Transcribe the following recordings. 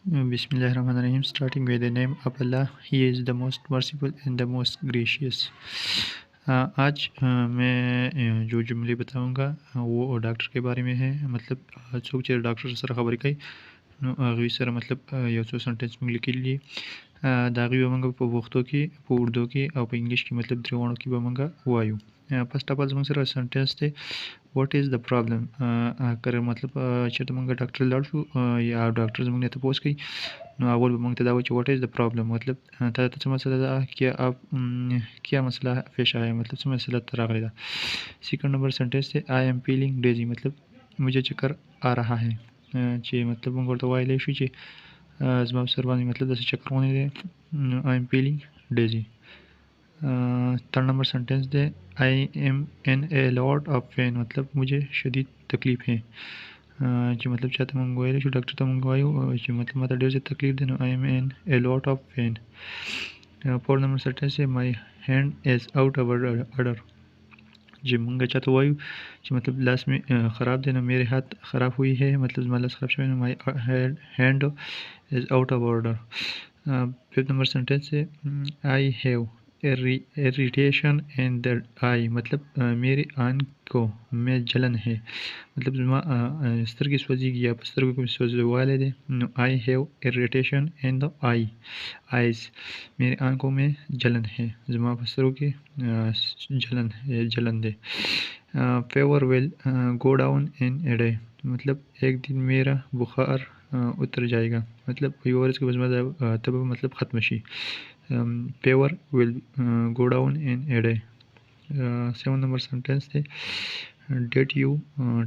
बिस्मिल्लाहिर्रहमानिर्रहीम। Starting with the name of Allah, he is the most merciful and the most gracious. आज मैं जो जुमले बताऊंगा वो डॉक्टर के बारे में है। मतलब सोचे डॉक्टर सर खबर कई अगवी सर मतलब यो सेंटेंस में लिखी लिए दागी बमंगा पख्तो की उर्दू की और इंग्लिश की मतलब द्रिवाणों की बमंगा वायु। फर्स्ट ऑफ ऑल जमंग सर सेंटेंस थे व्हाट इज़ द प्रॉब्लम कर मतलब चेत मंगा डॉक्टर लाडू या डॉक्टर जमंग ने तो पोस्ट की नो अवल बमंग तदा व्हाट इज़ द प्रॉब्लम मतलब ता तो मसला क्या आप क्या मसला पेश आया मतलब से मसला तरागलेदा। सेकंड नंबर सेंटेंस थे आई एम फीलिंग डेजी मतलब मुझे चक्कर आ रहा है। चे मतलब मंगोर तो वाइले शु चे जवाब सरवानी मतलब जैसे चक्कर होने दे I am feeling dizzy. Third number sentence दे I am in a lot of pain मतलब मुझे शदीद तकलीफ़ है। जी मतलब चाहते मंगवाए जो डॉक्टर तो मंगवायु जी मतलब माता डेर से तकलीफ देना I am in a lot of pain. Fourth number sentence है my hand is out of order जी मंगा चाहते वायु जी मतलब लास्ट में ख़राब देना मेरे हाथ ख़राब हुई है मतलब माला ख़राब से my hand is out of order. Fifth number sentence है I have irritation in the eye मतलब मेरी आंख को में जलन है मतलब स्तर की सोजी या स्तर को सोज वाले दे नो I have irritation in the eye eyes मेरी आंखों में जलन है जमा फसरों की जलन दे। Fever will go down in a day मतलब एक दिन मेरा बुखार उतर जाएगा मतलब फेवर इसके बस तब मतलब ख़त्म she fever will go down in a day. Seven number sentence थे did you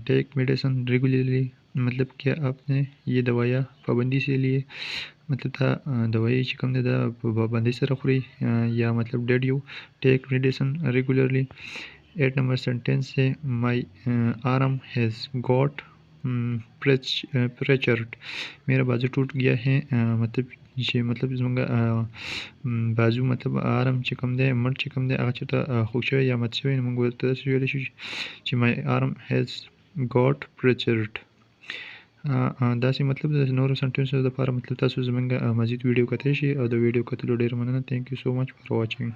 take medicine regularly मतलब क्या आपने ये दवाइयाँ पाबंदी से लिए मतलब था दवाई चिकम दे पाबंदी से रख रही या मतलब did you take medicine regularly. Eight number sentence से my arm has got fractured मेरा बाजू टूट गया है मतलब ये मतलब इसमें बाजू मतलब आर्म चिकम दे मट चिकम दे आगा खुशे या मत से मंगो तो माई आर्म हैज़ गॉट फ्रैक्चर्ड। दासी मतलब नोर सेंटेंस द पार मतलब तासु जमंगा मजीद वीडियो कथे शी और द वीडियो कतलो डेर मनना। Thank you so much for watching.